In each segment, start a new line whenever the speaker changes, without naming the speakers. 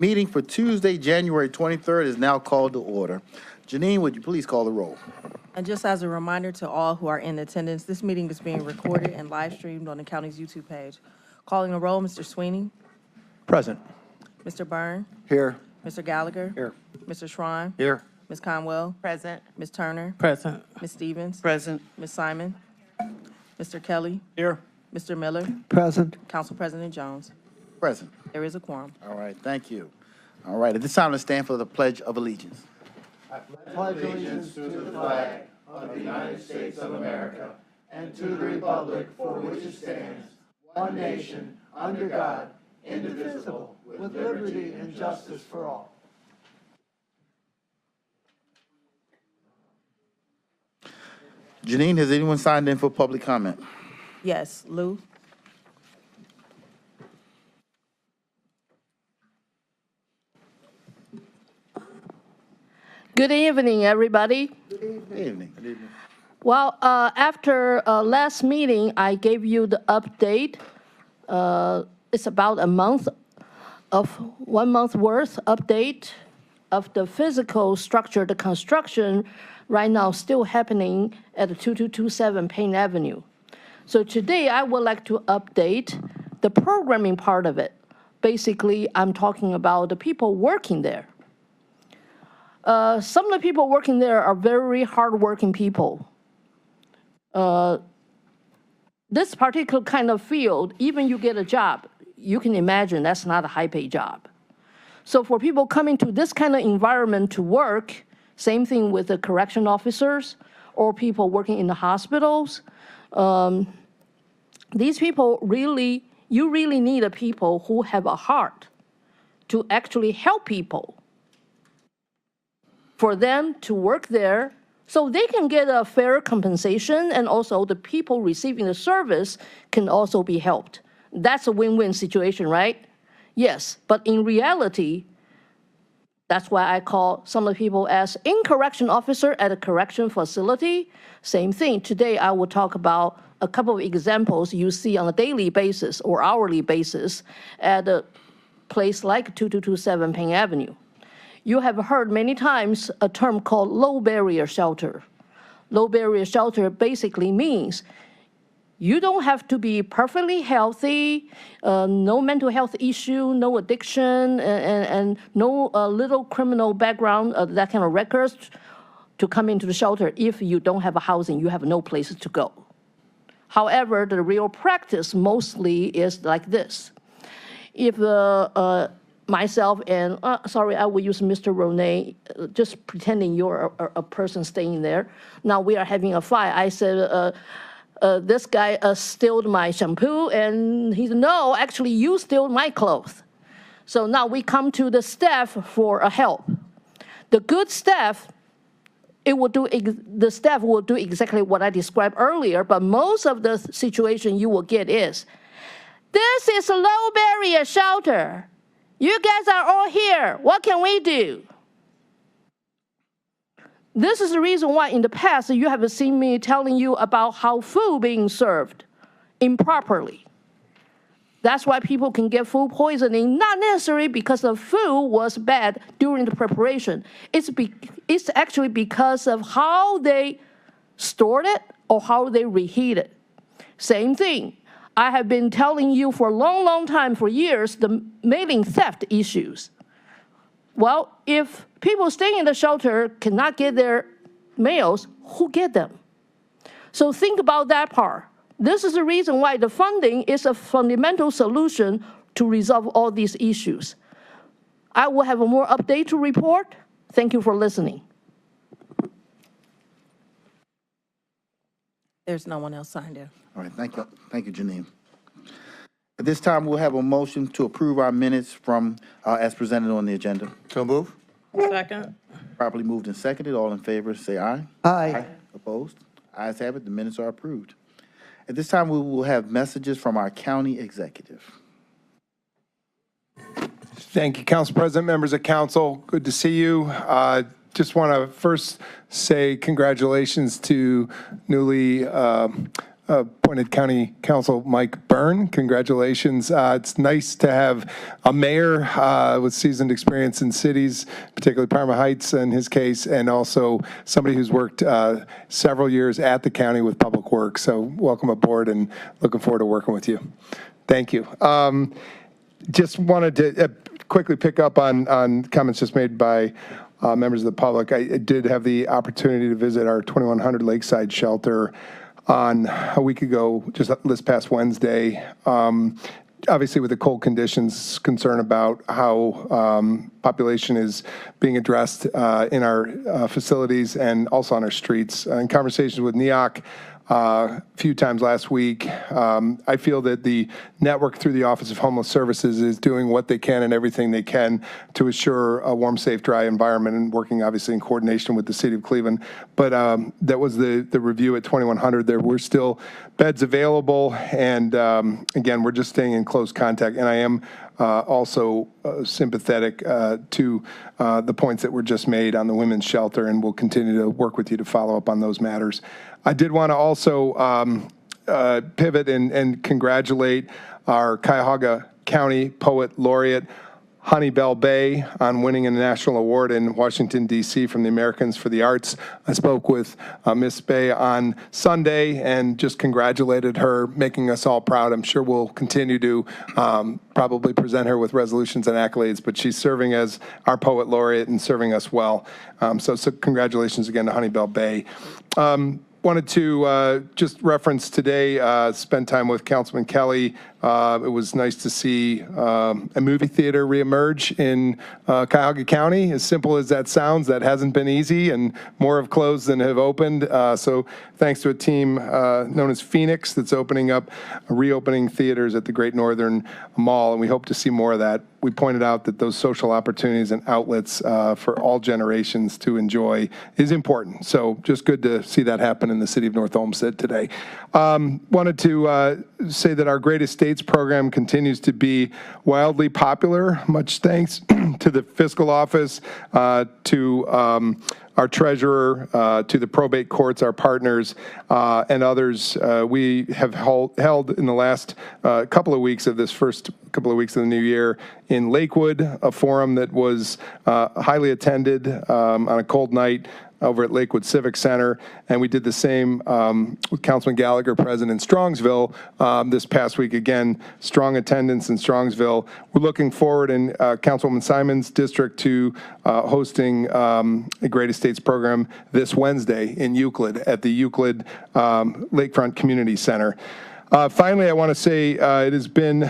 Meeting for Tuesday, January 23rd is now called to order. Janine, would you please call the roll?
And just as a reminder to all who are in attendance, this meeting is being recorded and live streamed on the county's YouTube page. Calling the roll, Mr. Sweeney,
Present.
Mr. Byrne,
Here.
Mr. Gallagher,
Here.
Mr. Schrein,
Here.
Ms. Conwell,
Present.
Ms. Turner,
Present.
Ms. Stevens,
Present.
Ms. Simon, Mr. Kelly,
Here.
Mr. Miller,
Present.
Council President Jones.
Present.
There is a quorum.
All right, thank you. All right, at this time, let's stand for the Pledge of Allegiance. Janine, has anyone signed in for public comment?
Yes, Lou?
Good evening, everybody.
Good evening.
Well, after last meeting, I gave you the update. It's about a month of 1 month worth update of the physical structure, the construction right now still happening at 2227 Payne Avenue. So today I would like to update the programming part of it. Basically, I'm talking about the people working there. Some of the people working there are very hardworking people. This particular kind of field, even you get a job, you can imagine that's not a high-paid job. So for people coming to this kind of environment to work, same thing with the correction officers or people working in the hospitals, these people really, you really need a people who have a heart to actually help people, for them to work there so they can get a fair compensation, and also the people receiving the service can also be helped. That's a win-win situation, right? Yes, but in reality, that's why I call some of the people as in-correction officer at a correction facility. Same thing. Today, I will talk about a couple of examples you see on a daily basis or hourly basis at a place like 2227 Payne Avenue. You have heard many times a term called low barrier shelter. Low barrier shelter basically means you don't have to be perfectly healthy, no mental health issue, no addiction, and no little criminal background, that kind of records to come into the shelter. If you don't have a housing, you have no places to go. However, the real practice mostly is like this. If myself and, sorry, I will use Mr. Ronay, just pretending you're a person staying there. Now we are having a fight. I said, this guy stole my shampoo, and he said, no, actually you stole my clothes. So now we come to the staff for a help. The good staff, the staff will do exactly what I described earlier, but most of the situation you will get is, this is a low barrier shelter. You guys are all here. What can we do? This is the reason why in the past you have seen me telling you about how food being served improperly. That's why people can get food poisoning, not necessarily because the food was bad during the preparation. It's actually because of how they stored it or how they reheat it. Same thing. I have been telling you for a long, long time, for years, the mailing theft issues. Well, if people staying in the shelter cannot get their mails, who get them? So think about that part. This is the reason why the funding is a fundamental solution to resolve all these issues. I will have a more update to report. Thank you for listening.
There's no one else signed in.
All right, thank you, Janine. At this time, we'll have a motion to approve our minutes from, as presented on the agenda.
So move.
Second.
Properly moved and seconded. All in favor, say aye.
Aye.
Opposed? Ayes have it. The minutes are approved. At this time, we will have messages from our county executive.
Thank you, Council President, members of council. Good to see you. Just want to first say congratulations to newly appointed County Council Mike Byrne. Congratulations. It's nice to have a mayor with seasoned experience in cities, particularly Parma Heights in his case, and also somebody who's worked several years at the county with Public Works. So welcome aboard and looking forward to working with you. Thank you. Just wanted to quickly pick up on comments just made by members of the public. I did have the opportunity to visit our 2100 Lakeside Shelter on a week ago, just this past Wednesday. Obviously, with the cold conditions, concern about how population is being addressed in our facilities and also on our streets. In conversations with NEOC, a few times last week. I feel that the network through the Office of Homeless Services is doing what they can and everything they can to assure a warm, safe, dry environment and working obviously in coordination with the city of Cleveland. But that was the review at 2100. There were still beds available. And again, we're just staying in close contact. And I am also sympathetic to the points that were just made on the women's shelter, and we'll continue to work with you to follow up on those matters. I did want to also pivot and congratulate our Cuyahoga County Poet Laureate, Honey Bell Bay, on winning a national award in Washington, D.C. from the Americans for the Arts. I spoke with Miss Bay on Sunday and just congratulated her, making us all proud. I'm sure we'll continue to probably present her with resolutions and accolades, but she's serving as our Poet Laureate and serving us well. So congratulations again to Honey Bell Bay. Wanted to just reference today, spend time with Councilman Kelly. It was nice to see a movie theater reemerge in Cuyahoga County. As simple as that sounds, that hasn't been easy, and more have closed than have opened. So thanks to a team known as Phoenix that's reopening theaters at the Great Northern Mall, and we hope to see more of that. We pointed out that those social opportunities and outlets for all generations to enjoy is important. So just good to see that happen in the city of North Olmsted today. Wanted to say that our Great Estates program continues to be wildly popular, much thanks to the fiscal office, to our treasurer, to the probate courts, our partners, and others. We have held in the last couple of weeks of this first couple of weeks of the new year in Lakewood, a forum that was highly attended on a cold night over at Lakewood Civic Center, and we did the same with Councilman Gallagher present in Strongsville this past week. Again, strong attendance in Strongsville. We're looking forward in Councilwoman Simon's district to hosting a Great Estates program this Wednesday in Euclid at the Euclid Lakefront Community Center. Finally, I want to say it has been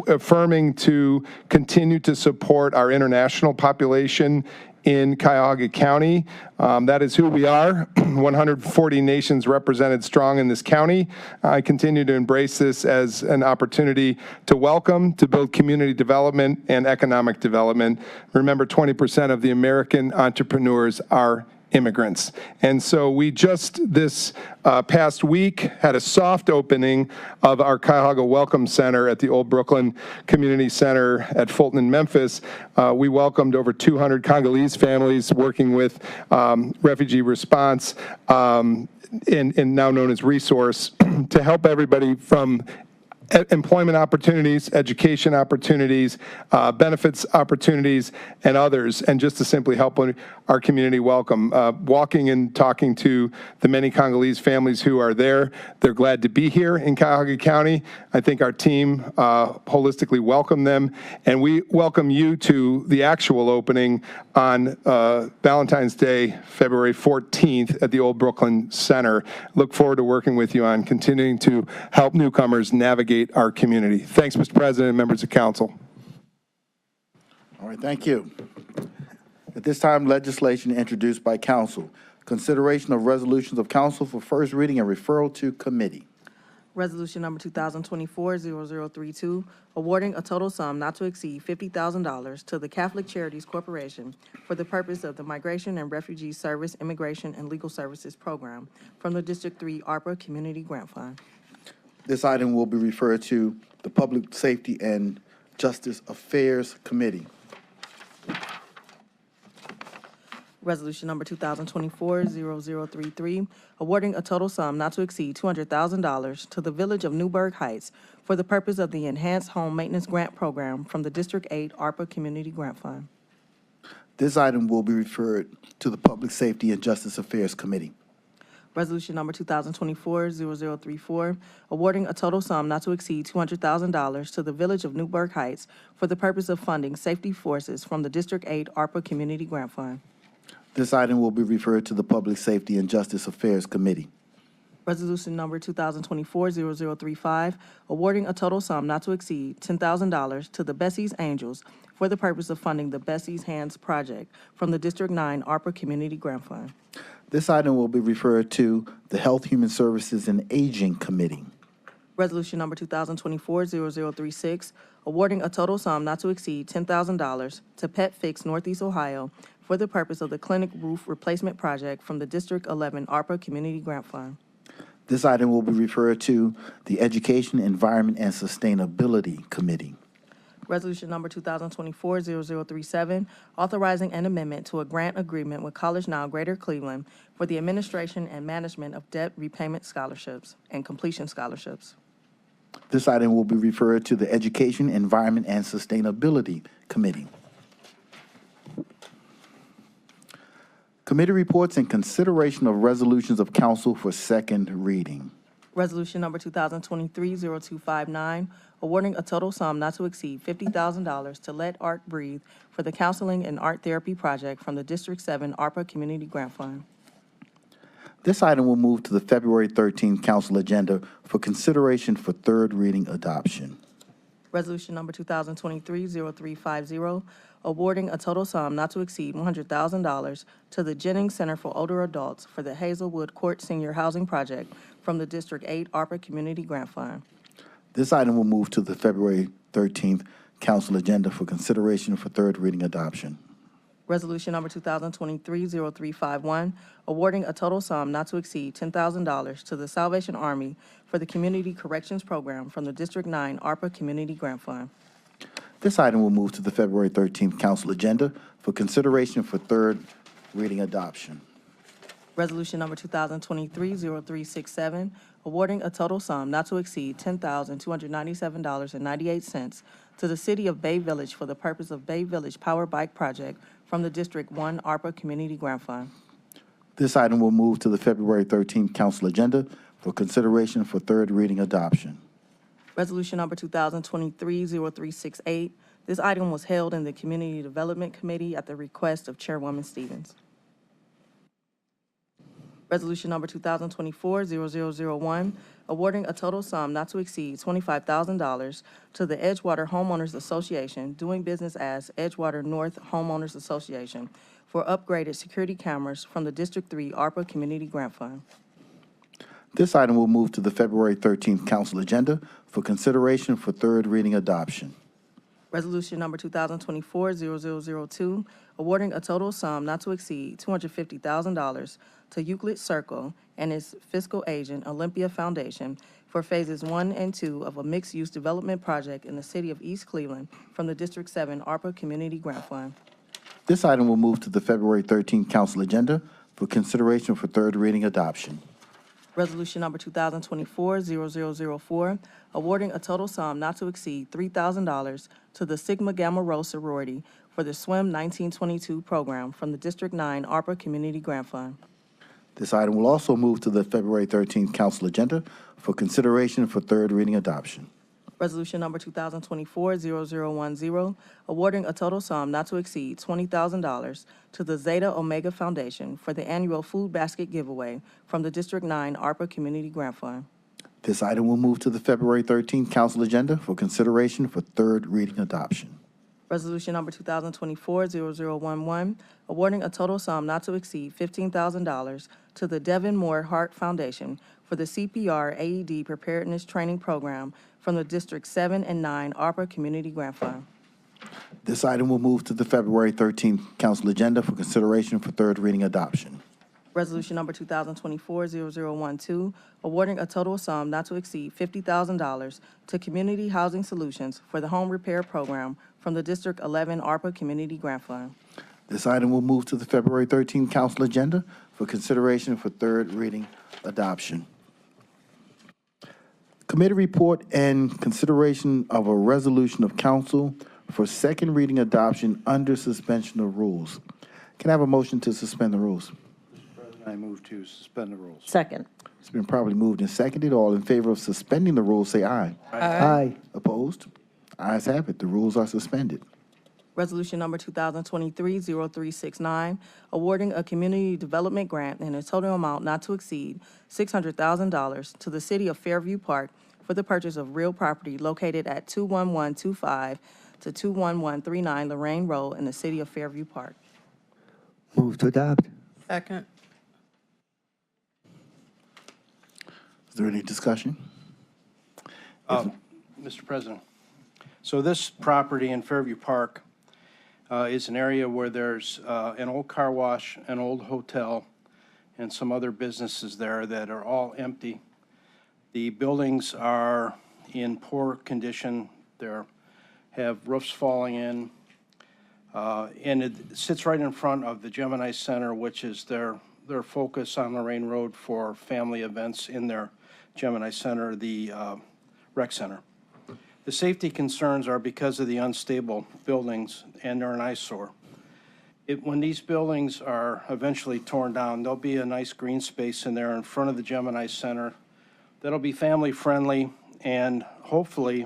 affirming to continue to support our international population in Cuyahoga County. That is who we are, 140 nations represented strong in this county. I continue to embrace this as an opportunity to welcome, to build community development and economic development. Remember, 20% of the American entrepreneurs are immigrants. And so we just this past week had a soft opening of our Cuyahoga Welcome Center at the Old Brooklyn Community Center at Fulton in Memphis. We welcomed over 200 Congolese families working with Refugee Response, and now known as Resource, to help everybody from employment opportunities, education opportunities, benefits opportunities, and others, and just to simply help our community welcome. Walking and talking to the many Congolese families who are there, they're glad to be here in Cuyahoga County. I think our team holistically welcomed them, and we welcome you to the actual opening on Valentine's Day, February 14th at the Old Brooklyn Center. Look forward to working with you on continuing to help newcomers navigate our community. Thanks, Mr. President and members of council.
All right, thank you. At this time, legislation introduced by council. Consideration of resolutions of council for first reading and referral to committee.
Resolution number 2024-0032, awarding a total sum not to exceed $50,000 to the Catholic Charities Corporation for the purpose of the Migration and Refugee Service, Immigration, and Legal Services Program from the District 3 ARPA Community Grant Fund.
This item will be referred to the Public Safety and Justice Affairs Committee.
Resolution number 2024-0033, awarding a total sum not to exceed $200,000 to the Village of Newburgh Heights for the purpose of the Enhanced Home Maintenance Grant Program from the District 8 ARPA Community Grant Fund.
This item will be referred to the Public Safety and Justice Affairs Committee.
Resolution number 2024-0034, awarding a total sum not to exceed $200,000 to the Village of Newburgh Heights for the purpose of funding safety forces from the District 8 ARPA Community Grant Fund.
This item will be referred to the Public Safety and Justice Affairs Committee.
Resolution number 2024-0035, awarding a total sum not to exceed $10,000 to the Bessie's Angels for the purpose of funding the Bessie's Hands Project from the District 9 ARPA Community Grant Fund.
This item will be referred to the Health, Human Services, and Aging Committee.
Resolution number 2024-0036, awarding a total sum not to exceed $10,000 to Pet Fix Northeast Ohio for the purpose of the clinic roof replacement project from the District 11 ARPA Community Grant Fund.
This item will be referred to the Education, Environment, and Sustainability Committee.
Resolution number 2024-0037, authorizing an amendment to a grant agreement with College Now Greater Cleveland for the administration and management of debt repayment scholarships and completion scholarships.
This item will be referred to the Education, Environment, and Sustainability Committee. Committee reports and consideration of resolutions of council for second reading.
Resolution number 2023-0259, awarding a total sum not to exceed $50,000 to Let Art Breathe for the Counseling and Art Therapy Project from the District 7 ARPA Community Grant Fund.
This item will move to the February 13th council agenda for consideration for third reading adoption.
Resolution number 2023-0350, awarding a total sum not to exceed $100,000 to the Jennings Center for Older Adults for the Hazelwood Court Senior Housing Project from the District 8 ARPA Community Grant Fund.
This item will move to the February 13th council agenda for consideration for third reading adoption.
Resolution number 2023-0351, awarding a total sum not to exceed $10,000 to the Salvation Army for the Community Corrections Program from the District 9 ARPA Community Grant Fund.
This item will move to the February 13th council agenda for consideration for third reading adoption.
Resolution number 2023-0367, awarding a total sum not to exceed $10,297.98 to the City of Bay Village for the purpose of Bay Village Power Bike Project from the District 1 ARPA Community Grant Fund.
This item will move to the February 13th council agenda for consideration for third reading adoption.
Resolution number 2023-0368, this item was held in the Community Development Committee at the request of Chairwoman Stevens. Resolution number 2024-0001, awarding a total sum not to exceed $25,000 to the Edgewater Homeowners Association, doing business as Edgewater North Homeowners Association, for upgraded security cameras from the District 3 ARPA Community Grant Fund.
This item will move to the February 13th council agenda for consideration for third reading adoption.
Resolution number 2024-0002, awarding a total sum not to exceed $250,000 to Euclid Circle and its fiscal agent, Olympia Foundation, for phases 1 and 2 of a mixed-use development project in the city of East Cleveland from the District 7 ARPA Community Grant Fund.
This item will move to the February 13th council agenda for consideration for third reading adoption.
Resolution number 2024-0004, awarding a total sum not to exceed $3,000 to the Sigma Gamma Rho sorority for the SWIM 1922 program from the District 9 ARPA Community Grant Fund.
This item will also move to the February 13th council agenda for consideration for third reading adoption.
Resolution number 2024-0010, awarding a total sum not to exceed $20,000 to the Zeta Omega Foundation for the annual food basket giveaway from the District 9 ARPA Community Grant Fund.
This item will move to the February 13th council agenda for consideration for third reading adoption.
Resolution number 2024-0011, awarding a total sum not to exceed $15,000 to the Devin Moore Hart Foundation for the CPR AED Preparedness Training Program from the District 7 and 9 ARPA Community Grant Fund.
This item will move to the February 13th council agenda for consideration for third reading adoption.
Resolution number 2024-0012, awarding a total sum not to exceed $50,000 to Community Housing Solutions for the Home Repair Program from the District 11 ARPA Community Grant Fund.
This item will move to the February 13th council agenda for consideration for third reading adoption. Committee report and consideration of a resolution of council for second reading adoption under suspension of rules. Can I have a motion to suspend the rules?
President, I move to suspend the rules.
Second.
It's been properly moved and seconded. All in favor of suspending the rules, say aye.
Aye.
Opposed? Ayes have it. The rules are suspended.
Resolution number 2023-0369, awarding a community development grant in a total amount not to exceed $600,000 to the city of Fairview Park for the purchase of real property located at 21125 to 21139 Lorraine Road in the city of Fairview Park.
Move to adopt.
Second.
Is there any discussion?
Mr. President, so this property in Fairview Park is an area where there's an old car wash, an old hotel, and some other businesses there that are all empty. The buildings are in poor condition. They have roofs falling in. And it sits right in front of the Gemini Center, which is their focus on Lorraine Road for family events in their Gemini Center, the rec center. The safety concerns are because of the unstable buildings, and they're an eyesore. When these buildings are eventually torn down, there'll be a nice green space in there in front of the Gemini Center that'll be family-friendly, and hopefully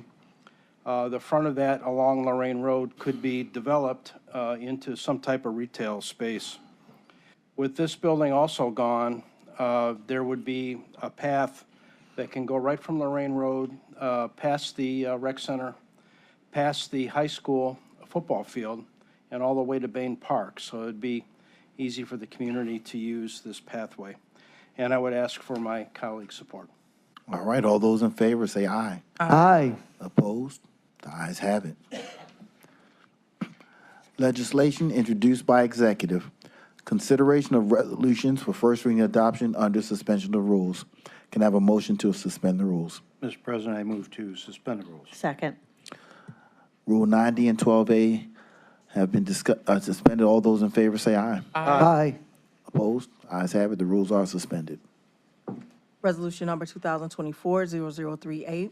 the front of that along Lorraine Road could be developed into some type of retail space. With this building also gone, there would be a path that can go right from Lorraine Road, past the rec center, past the high school football field, and all the way to Bain Park. So it'd be easy for the community to use this pathway. And I would ask for my colleagues' support.
All right, all those in favor, say aye.
Aye.
Opposed? The ayes have it. Legislation introduced by executive. Consideration of resolutions for first reading adoption under suspension of rules. Can I have a motion to suspend the rules?
Mr. President, I move to suspend the rules.
Second.
Rule 9D and 12A have been suspended. All those in favor say aye.
Aye.
Opposed? Ayes have it. The rules are suspended.
Resolution number 2024-0038,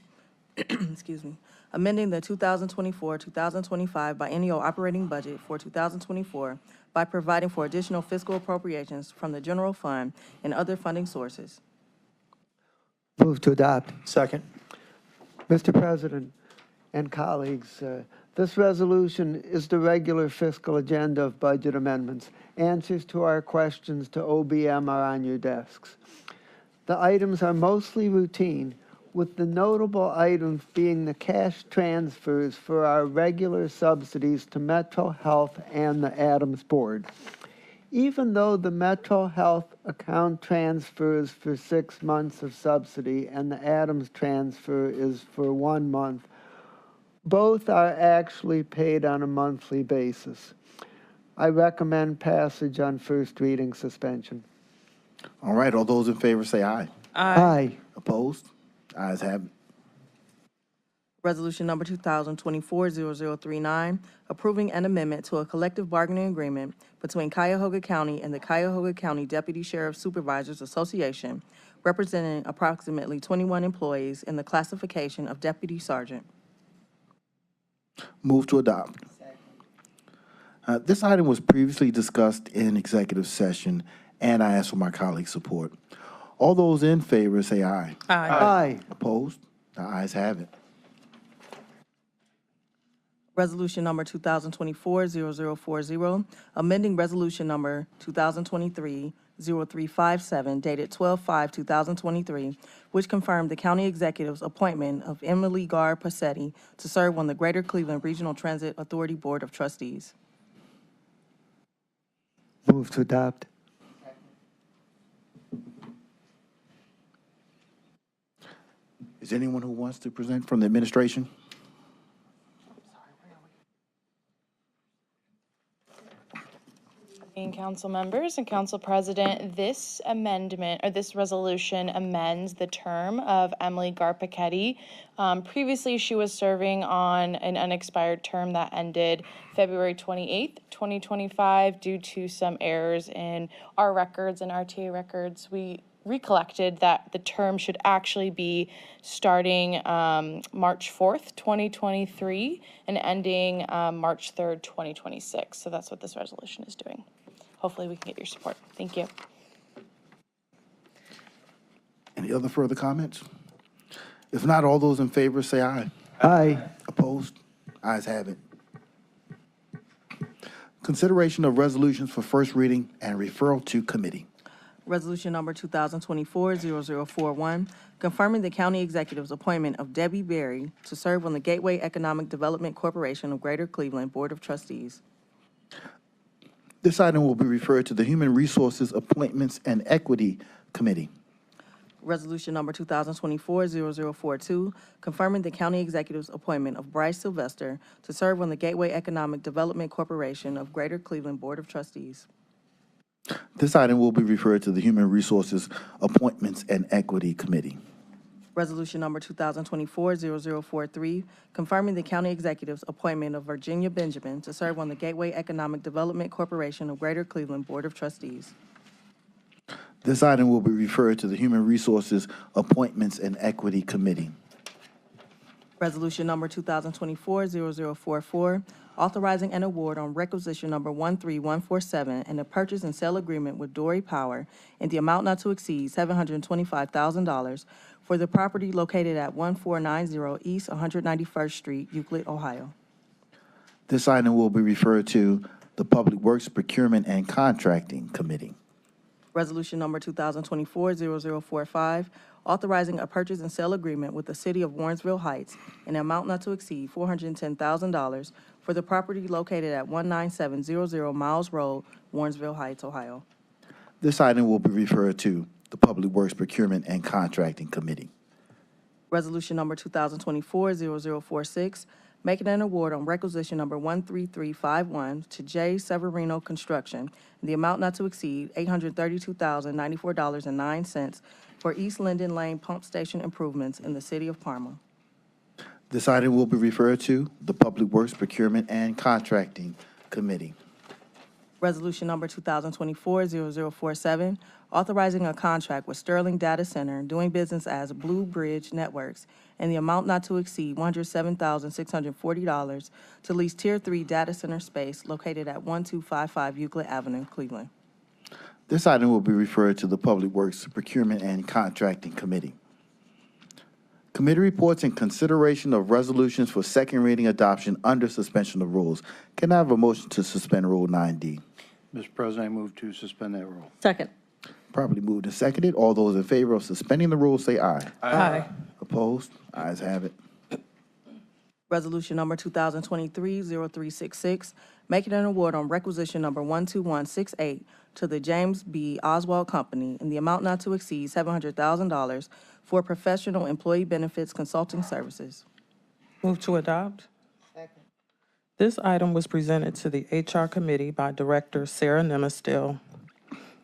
excuse me, amending the 2024-2025 biennial operating budget for 2024 by providing for additional fiscal appropriations from the general fund and other funding sources.
Move to adopt.
Second.
Mr. President and colleagues, this resolution is the regular fiscal agenda of budget amendments. Answers to our questions to OBM are on your desks. The items are mostly routine, with the notable items being the cash transfers for our regular subsidies to Metro Health and the Adams Board. Even though the Metro Health account transfers for 6 months of subsidy and the Adams transfer is for 1 month, both are actually paid on a monthly basis. I recommend passage on first reading suspension.
All right, all those in favor say aye.
Aye.
Opposed? Ayes have it.
Resolution number 2024-0039, approving an amendment to a collective bargaining agreement between Cuyahoga County and the Cuyahoga County Deputy Sheriff Supervisors Association, representing approximately 21 employees in the classification of deputy sergeant.
Move to adopt. This item was previously discussed in executive session, and I ask for my colleagues' support. All those in favor say aye.
Aye.
Opposed? The ayes have it.
Resolution number 2024-0040, amending resolution number 2023-0357 dated 12/5/2023, which confirmed the county executive's appointment of Emily Gar Passetti to serve on the Greater Cleveland Regional Transit Authority Board of Trustees.
Move to adopt.
Is there anyone who wants to present from the administration?
Evening,
council members and council president. This amendment, or this resolution, amends the term of Emily Garpachetti. Previously, she was serving on an unexpired term that ended February 28th, 2025. Due to some errors in our records and RTA records, we recollected that the term should actually be starting March 4th, 2023, and ending March 3rd, 2026. So that's what this resolution is doing. Hopefully we can get your support. Thank you.
Any other further comments? If not, all those in favor say aye.
Aye.
Opposed? Ayes have it. Consideration of resolutions for first reading and referral to committee.
Resolution number 2024-0041, confirming the county executive's appointment of Debbie Berry to serve on the Gateway Economic Development Corporation of Greater Cleveland Board of Trustees.
This item will be referred to the Human Resources Appointments and Equity Committee.
Resolution number 2024-0042, confirming the county executive's appointment of Bryce Sylvester to serve on the Gateway Economic Development Corporation of Greater Cleveland Board of Trustees.
This item will be referred to the Human Resources Appointments and Equity Committee.
Resolution number 2024-0043, confirming the county executive's appointment of Virginia Benjamin to serve on the Gateway Economic Development Corporation of Greater Cleveland Board of Trustees.
This item will be referred to the Human Resources Appointments and Equity Committee.
Resolution number 2024-0044, authorizing an award on requisition number 13147 and a purchase and sale agreement with Dory Power in the amount not to exceed $725,000 for the property located at 1490 East 191st Street, Euclid, Ohio.
This item will be referred to the Public Works Procurement and Contracting Committee.
Resolution number 2024-0045, authorizing a purchase and sale agreement with the City of Warrensville Heights in an amount not to exceed $410,000 for the property located at 19700 Miles Road, Warrensville Heights, Ohio.
This item will be referred to the Public Works Procurement and Contracting Committee.
Resolution number 2024-0046, making an award on requisition number 13351 to J. Severino Construction in the amount not to exceed $832,094.09 for East Linden Lane Pump Station improvements in the City of Parma.
This item will be referred to the Public Works Procurement and Contracting Committee.
Resolution number 2024-0047, authorizing a contract with Sterling Data Center doing business as Blue Bridge Networks in the amount not to exceed $107,640 to lease Tier 3 data center space located at 1255 Euclid Avenue, Cleveland.
This item will be referred to the Public Works Procurement and Contracting Committee. Committee reports and consideration of resolutions for second reading adoption under suspension of rules. Can I have a motion to suspend Rule 9D?
Mr. President, I move to suspend that rule.
Second.
Properly moved and seconded. All those in favor of suspending the rules say aye.
Aye.
Opposed? Ayes have it.
Resolution number 2023-0366, making an award on requisition number 12168 to the James B. Oswald Company in the amount not to exceed $700,000 for professional employee benefits consulting services.
Move to adopt. This item was presented to the HR Committee by Director Sarah Nemestill.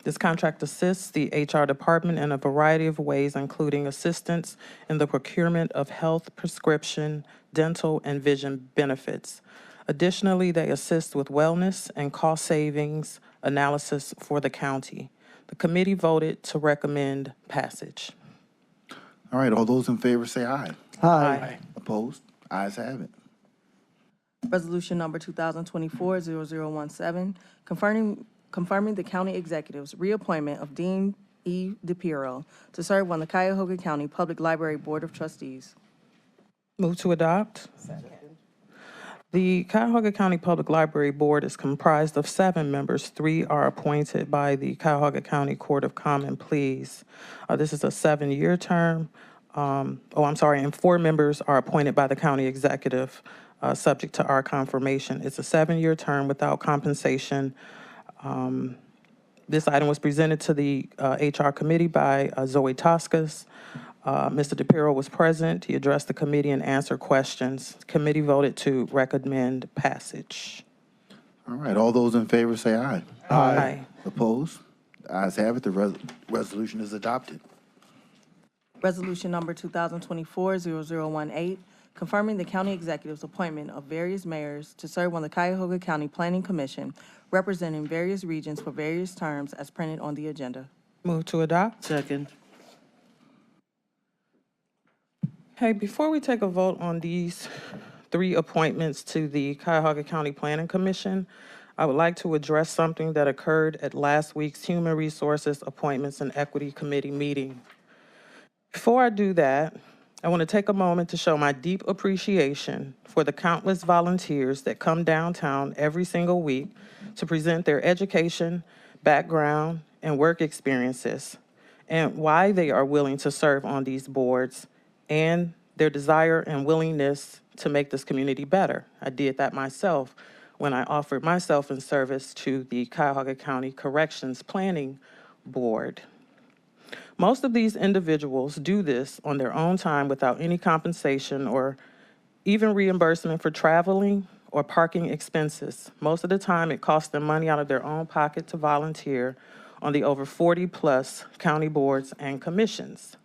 This contract assists the HR department in a variety of ways, including assistance in the procurement of health, prescription, dental, and vision benefits. Additionally, they assist with wellness and cost savings analysis for the county. The committee voted to recommend passage.
All right, all those in favor say aye.
Aye.
Opposed? Ayes have it.
Resolution number 2024-0017, confirming the county executive's reappointment of Dean E. DePiero to serve on the Cuyahoga County Public Library Board of Trustees.
Move to adopt. The Cuyahoga County Public Library Board is comprised of 7 members. 3 are appointed by the Cuyahoga County Court of Common Pleas. This is a 7-year term. And 4 members are appointed by the county executive, subject to our confirmation. It's a 7-year term without compensation. This item was presented to the HR committee by Zoe Toscas. Mr. DePiero was present. He addressed the committee and answered questions. The committee voted to recommend passage.
All right, all those in favor say aye.
Aye.
Opposed? The ayes have it, the resolution is adopted.
Resolution number 2024-0018, confirming the county executive's appointment of various mayors to serve on the Cuyahoga County Planning Commission, representing various regions for various terms as printed on the agenda.
Move to adopt.
Second.
Hey, before we take a vote on these 3 appointments to the Cuyahoga County Planning Commission, I would like to address something that occurred at last week's Human Resources Appointments and Equity Committee meeting. Before I do that, I want to take a moment to show my deep appreciation for the countless volunteers that come downtown every single week to present their education, background, and work experiences, and why they are willing to serve on these boards, and their desire and willingness to make this community better. I did that myself when I offered myself in service to the Cuyahoga County Corrections Planning Board. Most of these individuals do this on their own time without any compensation or even reimbursement for traveling or parking expenses. Most of the time, it costs them money out of their own pocket to volunteer on the over 40-plus county boards and commissions.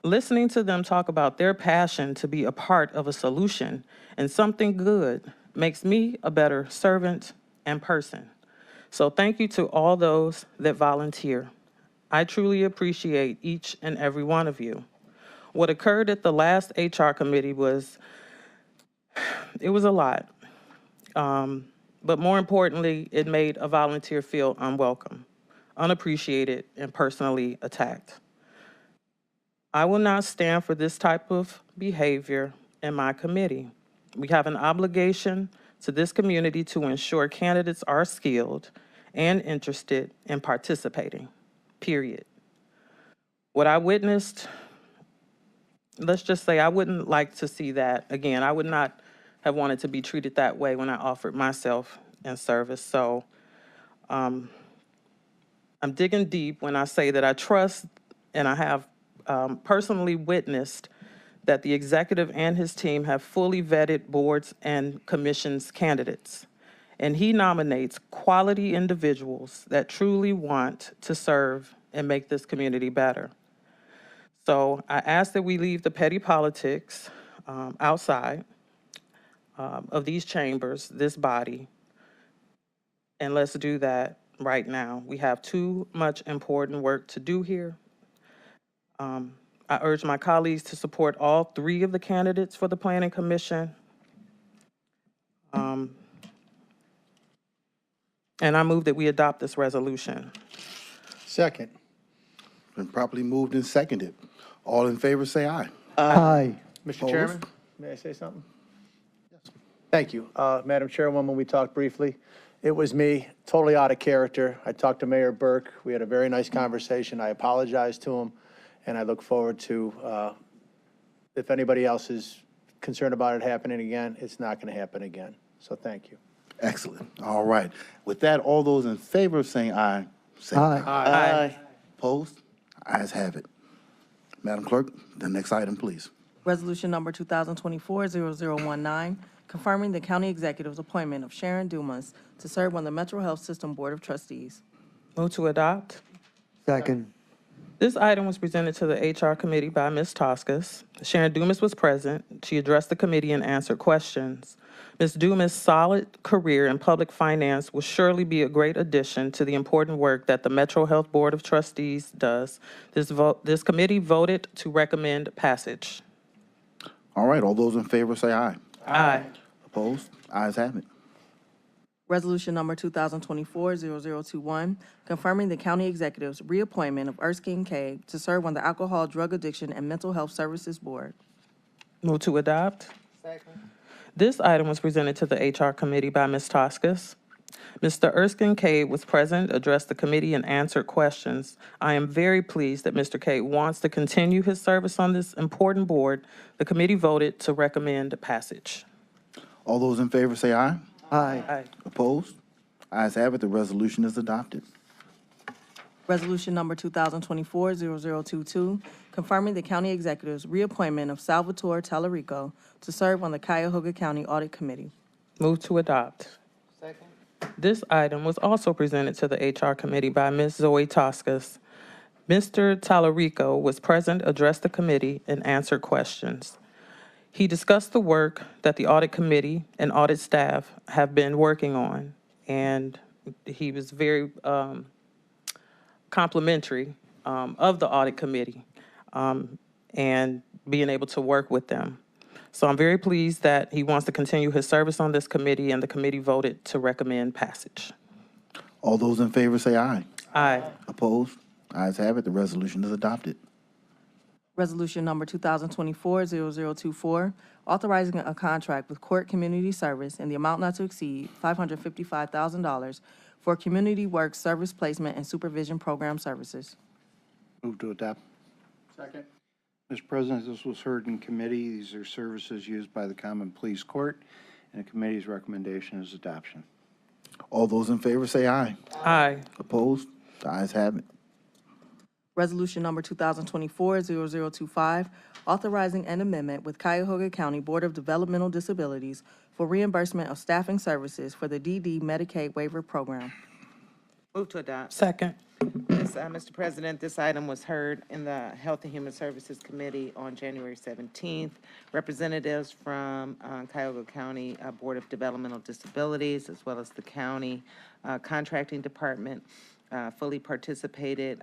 Listening to them talk about their passion to be a part of a solution and something good makes me a better servant and person. So thank you to all those that volunteer. I truly appreciate each and every one of you. What occurred at the last HR committee was, it was a lot. But more importantly, it made a volunteer feel unwelcome, unappreciated, and personally attacked. I will not stand for this type of behavior in my committee. We have an obligation to this community to ensure candidates are skilled and interested in participating, period. What I witnessed, let's just say I wouldn't like to see that again. I would not have wanted to be treated that way when I offered myself in service. So I'm digging deep when I say that I trust and I have personally witnessed that the executive and his team have fully vetted boards and commissions candidates. And he nominates quality individuals that truly want to serve and make this community better. So I ask that we leave the petty politics outside of these chambers, this body, and let's do that right now. We have too much important work to do here. I urge my colleagues to support all 3 of the candidates for the Planning Commission. And I move that we adopt this resolution.
Second.
Been properly moved and seconded. All in favor say aye.
Aye.
Mr.
Opposed?
Chairman, may I say something? Yes. Thank you. Madam Chairwoman, we talked briefly. It was me, totally out of character. I talked to Mayor Burke. We had a very nice conversation. I apologized to him, and I look forward to, if anybody else is concerned about it happening again, it's not going to happen again. So thank you.
Excellent. All right. With that, all those in favor of saying aye, say aye.
Aye.
Opposed? Ayes have it. Madam Clerk, the next item, please.
Resolution number 2024-0019, confirming the county executive's appointment of Sharon Dumas to serve on the Metro Health System Board of Trustees.
Move to adopt.
Second.
This item was presented to the HR committee by Ms. Toscas. Sharon Dumas was present. She addressed the committee and answered questions. Ms. Dumas' solid career in public finance will surely be a great addition to the important work that the Metro Health Board of Trustees does. This committee voted to recommend passage.
All right, all those in favor say aye.
Aye.
Opposed? Ayes have it.
Resolution number 2024-0021, confirming the county executive's reappointment of Erskine K. to serve on the Alcohol, Drug Addiction, and Mental Health Services Board.
Move to adopt. Second. This item was presented to the HR committee by Ms. Toscas. Mr. Erskine Cade was present, addressed the committee, and answered questions. I am very pleased that Mr. Cade wants to continue his service on this important board. The committee voted to recommend passage.
All those in favor say aye.
Aye.
Aye.
Opposed? Ayes have it. The resolution is adopted.
Resolution number 2024-0022, confirming the county executive's reappointment of Salvatore Tallarico to serve on the Cuyahoga County Audit Committee.
Move to adopt.
Second.
This item was also presented to the HR Committee by Ms. Zoe Toscas. Mr. Talarico was present, addressed the committee, and answered questions. He discussed the work that the Audit Committee and audit staff have been working on, and he was very complimentary of the Audit Committee and being able to work with them. So I'm very pleased that he wants to continue his service on this committee, and the committee voted to recommend passage.
All those in favor say aye.
Aye.
Opposed? Ayes have it. The resolution is adopted.
Resolution number 2024-0024, authorizing a contract with Court Community Service in the amount not to exceed $555,000 for community work service placement and supervision program services.
Move to adopt. Second. Mr. President, this was heard in committee. These are services used by the Common Pleas Court, and the committee's recommendation is adoption.
All those in favor say aye.
Aye.
Opposed? The ayes have it.
Resolution number 2024-0025, authorizing an amendment with Cuyahoga County Board of Developmental Disabilities for reimbursement of staffing services for the DD Medicaid Waiver Program.
Move to adopt.
Second.
Yes, Mr. President, this item was heard in the Health and Human Services Committee on January 17th. Representatives from Cuyahoga County Board of Developmental Disabilities, as well as the county contracting department, fully participated.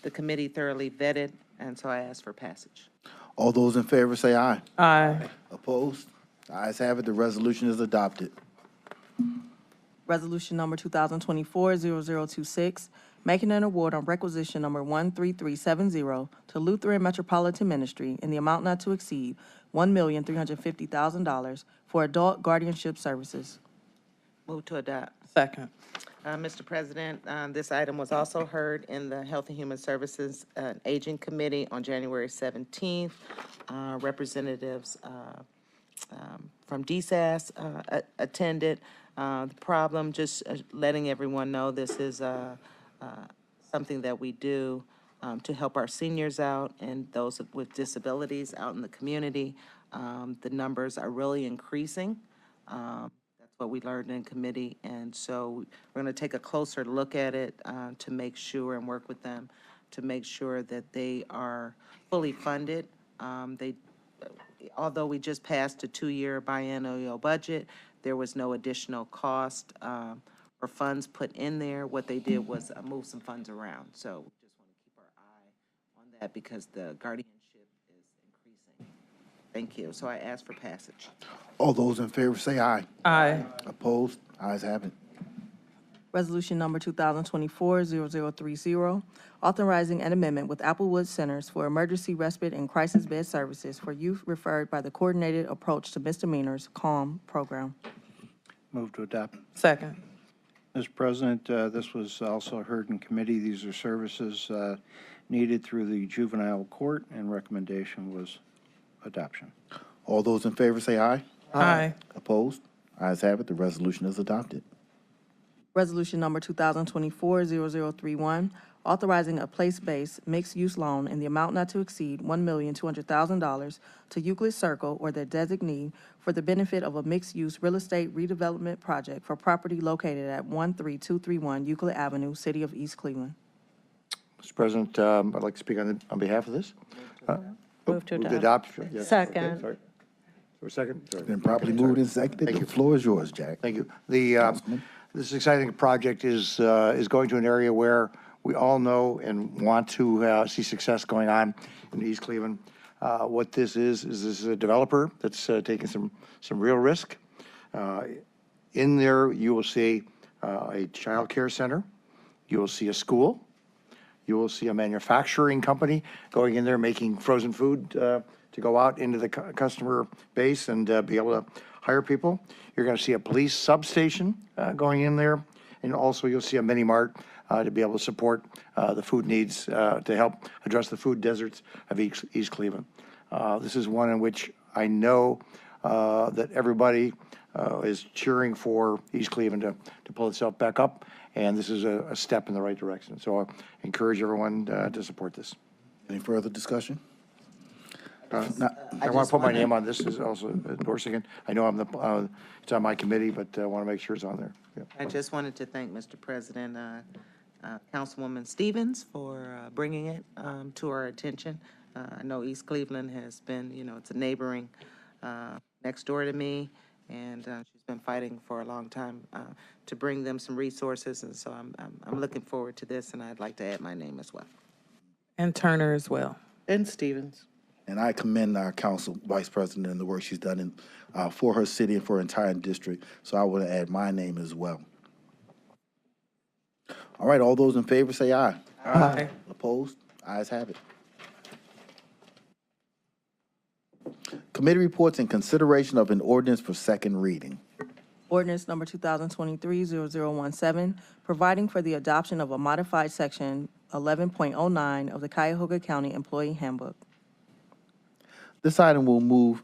The committee thoroughly vetted, and so I ask for passage.
All those in favor say aye.
Aye.
Opposed? The ayes have it. The resolution is adopted.
Resolution number 2024-0026, making an award on requisition number 13370 to Lutheran Metropolitan Ministry in the amount not to exceed $1,350,000 for adult guardianship services.
Move to adopt.
Second.
Mr. President, this item was also heard in the Health and Human Services Aging Committee on January 17th. Representatives from DSAS attended. The problem, just letting everyone know, this is something that we do to help our seniors out and those with disabilities out in the community. The numbers are really increasing. That's what we learned in committee, and so we're going to take a closer look at it to make sure and work with them to make sure that they are fully funded. Although we just passed a 2-year biennial budget, there was no additional cost or funds put in there. What they did was move some funds around. So we just want to keep our eye on that because the guardianship is increasing. Thank you. So I ask for passage.
All those in favor say aye.
Aye.
Opposed? Ayes have it.
Resolution number 2024-0030, authorizing an amendment with Applewood Centers for Emergency Respite and Crisis Bed Services for youth referred by the Coordinated Approach to Misdemeanors, CALM program.
Move to adopt.
Second.
Mr. President, this was also heard in committee. These are services needed through the juvenile court, and recommendation was adoption.
All those in favor say aye.
Aye.
Opposed? Ayes have it. The resolution is adopted.
Resolution number 2024-0031, authorizing a place-based mixed-use loan in the amount not to exceed $1,200,000 to Euclid Circle or their designee for the benefit of a mixed-use real estate redevelopment project for property located at 13231 Euclid Avenue, City of East Cleveland.
Mr. President, I'd like to speak on behalf of this.
Move to
adopt. Yes.
Second.
Okay, sorry. For a second? Sorry.
Been properly moved and seconded.
Thank
The
you.
floor is yours, Jack.
Thank you.
Councilman.
This exciting project is going to an area where we all know and want to see success going on in East Cleveland. What this is this is a developer that's taking some real risk. In there, you will see a child care center. You will see a school. You will see a manufacturing company going in there making frozen food to go out into the customer base and be able to hire people. You're going to see a police substation going in there, and also you'll see a mini mart to be able to support the food needs to help address the food deserts of East Cleveland. This is one in which I know that everybody is cheering for East Cleveland to pull itself back up, and this is a step in the right direction. So I encourage everyone to support this.
Any further discussion?
I want to put my name on this, is also endorsing it. I know it's on my committee, but I want to make sure it's on there. Yeah.
I just wanted to thank Mr. President, Councilwoman Stevens for bringing it to our attention. I know East Cleveland has been, it's a neighboring next door to me, and she's been fighting for a long time to bring them some resources, and so I'm looking forward to this, and I'd like to add my name as well.
And Turner as well.
And Stevens.
And I commend our council vice president and the work she's done for her city and for her entire district. So I want to add my name as well. All right, all those in favor say aye.
Aye.
Opposed? Ayes have it. Committee reports and consideration of an ordinance for second reading.
Ordinance number 2023-0017, providing for the adoption of a modified section 11.09 of the Cuyahoga County Employee Handbook.
This item will move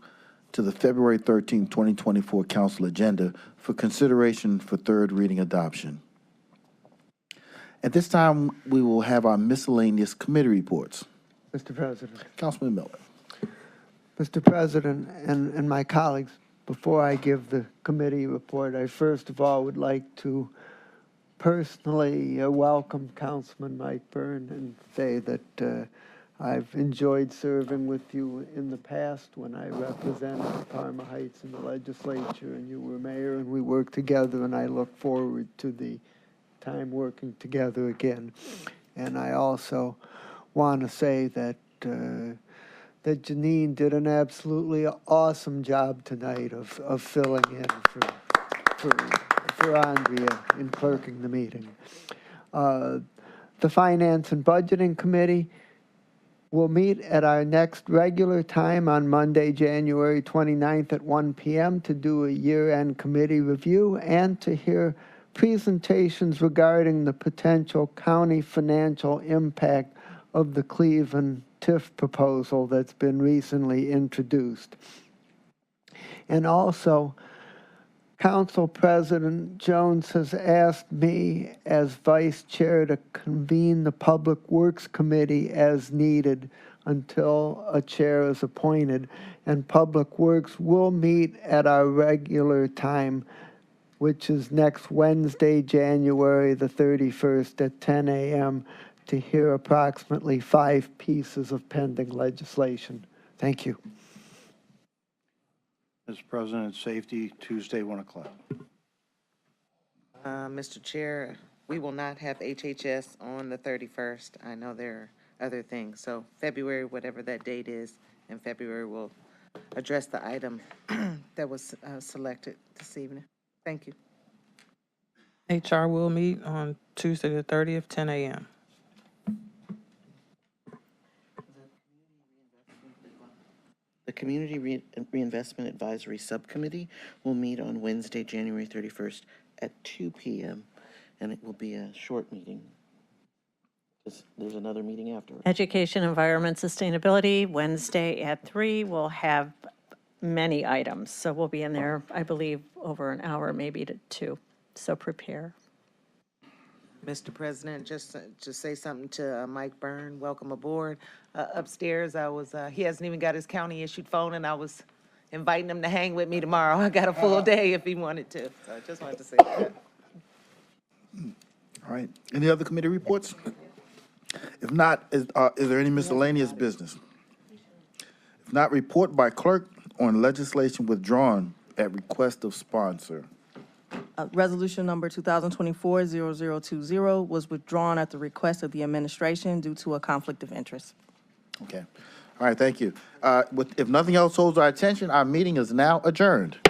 to the February 13, 2024 council agenda for consideration for third reading adoption. At this time, we will have our miscellaneous committee reports.
Mr. President.
Councilman Miller.
Mr. President and my colleagues, before I give the committee report, I first of all would like to personally welcome Councilman Mike Byrne and say that I've enjoyed serving with you in the past when I represented Parma Heights in the legislature and you were mayor, and we worked together, and I look forward to the time working together again. And I also want to say that that Janine did an absolutely awesome job tonight of filling in for Andrea in clerking the meeting. The Finance and Budgeting Committee will meet at our next regular time on Monday, January 29th at 1 p.m. to do a year-end committee review and to hear presentations regarding the potential county financial impact of the Cleveland TIF proposal that's been recently introduced. And also, Council President Jones has asked me as Vice Chair to convene the Public Works Committee as needed until a chair is appointed, and Public Works will meet at our regular time, which is next Wednesday, January the 31st at 10 a.m. to hear approximately 5 pieces of pending legislation. Thank you.
Mr. President, safety, Tuesday, 1 o'clock.
Mr. Chair, we will not have HHS on the 31st. I know there are other things. So February, whatever that date is, in February, we'll address the item that was selected this evening. Thank you.
HR will meet on Tuesday the 30th, 10 a.m.
The Community Reinvestment Advisory Subcommittee will meet on Wednesday, January 31st at 2 p.m., and it will be a short meeting. There's another meeting afterwards.
Education, Environment, Sustainability, Wednesday at 3. We'll have many items, so we'll be in there, I believe, over an hour, maybe to 2. So prepare.
Mr. President, just to say something to Mike Byrne, welcome aboard. Upstairs, he hasn't even got his county-issued phone, and I was inviting him to hang with me tomorrow. I got a full day if he wanted to, so I just wanted to say that.
All right. Any other committee reports? If not, is there any miscellaneous business? If not, report by clerk on legislation withdrawn at request of sponsor.
Resolution number 2024-0020 was withdrawn at the request of the administration due to a conflict of interest.
Okay. All right, thank you. If nothing else holds our attention, our meeting is now adjourned.